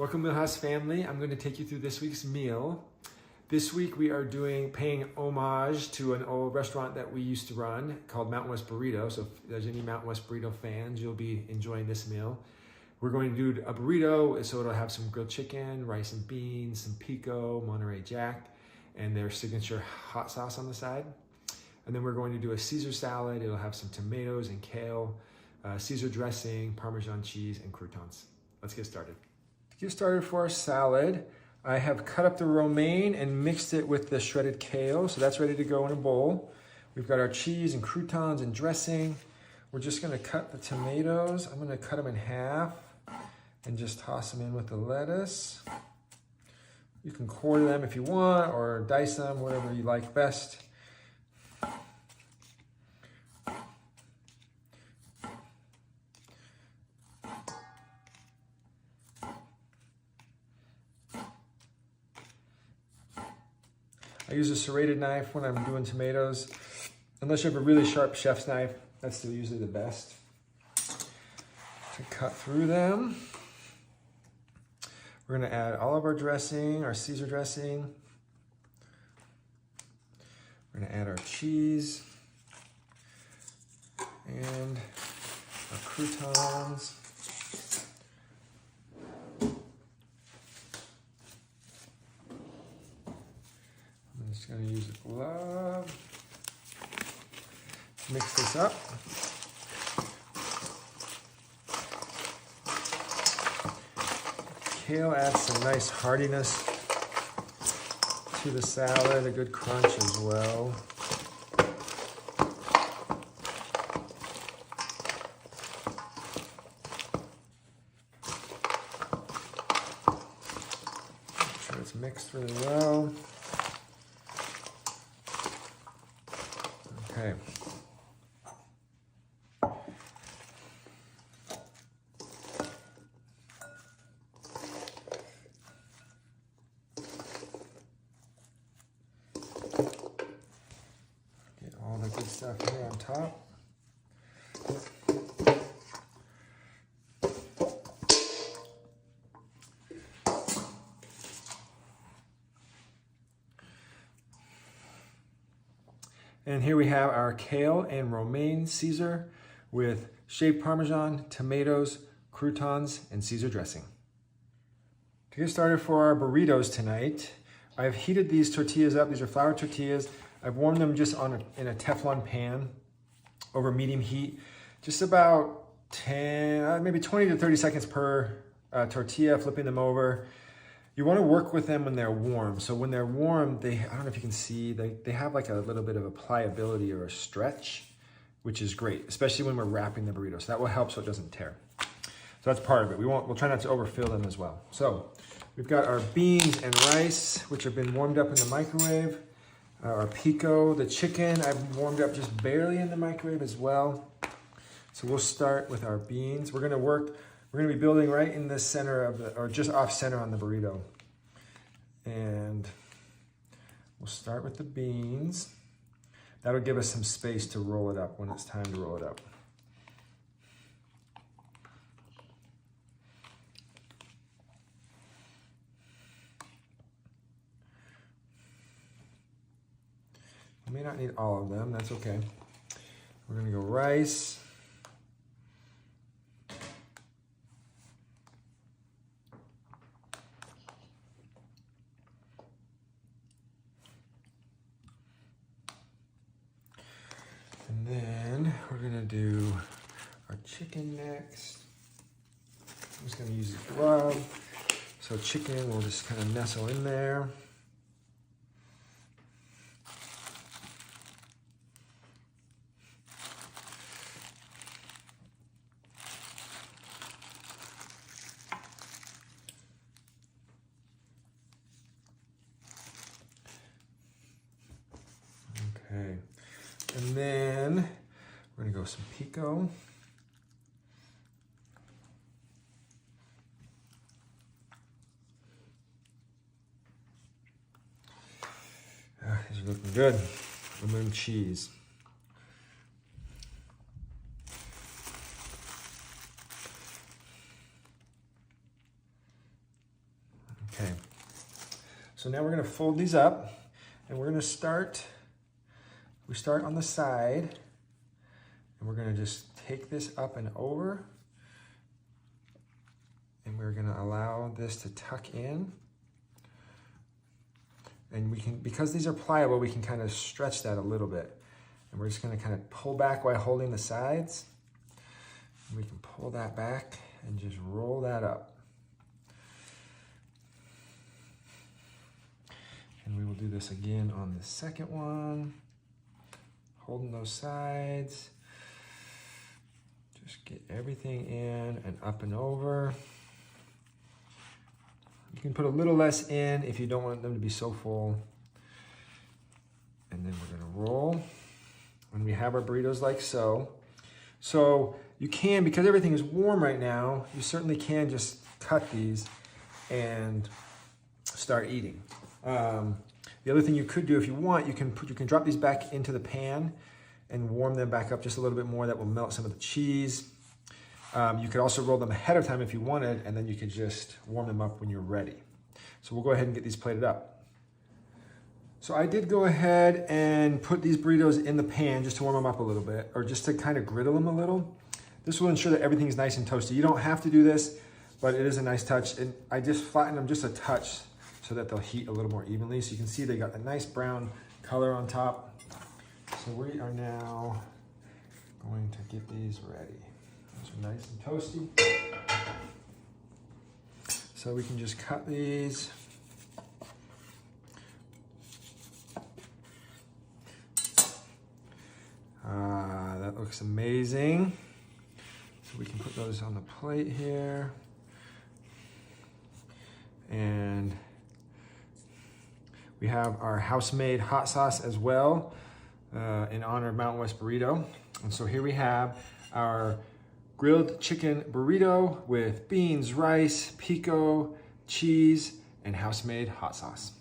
Welcome Millhouse family. I'm going to take you through this week's meal. This week we are paying homage to an old restaurant that we used to run called Mountain West Burrito. So if there's any Mountain West Burrito fans, you'll be enjoying this meal. We're going to do a burrito, so it'll have some grilled chicken, rice and beans, some Pico, Monterey Jack, and their signature hot sauce on the side. And then we're going to do a Caesar salad. It'll have some tomatoes and kale, Caesar dressing, Parmesan cheese, and croutons. Let's get started. To get started for our salad, I have cut up the romaine and mixed it with the shredded kale, so that's ready to go in a bowl. We've got our cheese and croutons and dressing. We're just gonna cut the tomatoes. I'm gonna cut them in half and just toss them in with the lettuce. You can quarter them if you want or dice them, whatever you like best. I use a serrated knife when I'm doing tomatoes. Unless you have a really sharp chef's knife, that's still usually the best. To cut through them. We're gonna add all of our dressing, our Caesar dressing. We're gonna add our cheese and our croutons. I'm just gonna use a glove. Mix this up. Kale adds some nice heartiness to the salad, a good crunch as well. Make sure it's mixed really well. Okay. Get all the good stuff here on top. And here we have our kale and romaine Caesar with shaved Parmesan, tomatoes, croutons, and Caesar dressing. To get started for our burritos tonight, I've heated these tortillas up. These are flour tortillas. I've warmed them just in a Teflon pan over medium heat, just about 10, maybe 20 to 30 seconds per tortilla, flipping them over. You want to work with them when they're warm. So when they're warm, I don't know if you can see, they have like a little bit of a pliability or a stretch, which is great, especially when we're wrapping the burrito. So that will help so it doesn't tear. So that's part of it. We'll try not to overfill them as well. So we've got our beans and rice, which have been warmed up in the microwave. Our Pico, the chicken, I've warmed up just barely in the microwave as well. So we'll start with our beans. We're gonna be building right in the center of or just off center on the burrito. And we'll start with the beans. That'll give us some space to roll it up when it's time to roll it up. You may not need all of them, that's okay. We're gonna go rice. And then we're gonna do our chicken next. I'm just gonna use a glove. So chicken will just kind of nestle in there. Okay, and then we're gonna go some Pico. These are looking good. And then cheese. Okay, so now we're gonna fold these up and we're gonna start, we start on the side and we're gonna just take this up and over and we're gonna allow this to tuck in. And we can, because these are pliable, we can kind of stretch that a little bit. And we're just gonna kind of pull back while holding the sides. And we can pull that back and just roll that up. And we will do this again on the second one. Holding those sides. Just get everything in and up and over. You can put a little less in if you don't want them to be so full. And then we're gonna roll. And we have our burritos like so. So you can, because everything is warm right now, you certainly can just cut these and start eating. The other thing you could do if you want, you can drop these back into the pan and warm them back up just a little bit more. That will melt some of the cheese. You could also roll them ahead of time if you wanted, and then you could just warm them up when you're ready. So we'll go ahead and get these plated up. So I did go ahead and put these burritos in the pan just to warm them up a little bit, or just to kind of griddle them a little. This will ensure that everything is nice and toasty. You don't have to do this, but it is a nice touch. And I just flatten them just a touch so that they'll heat a little more evenly. So you can see they got a nice brown color on top. So we are now going to get these ready. Those are nice and toasty. So we can just cut these. That looks amazing. So we can put those on the plate here. And we have our house-made hot sauce as well in honor of Mountain West Burrito. And so here we have our grilled chicken burrito with beans, rice, pico, cheese, and house-made hot sauce.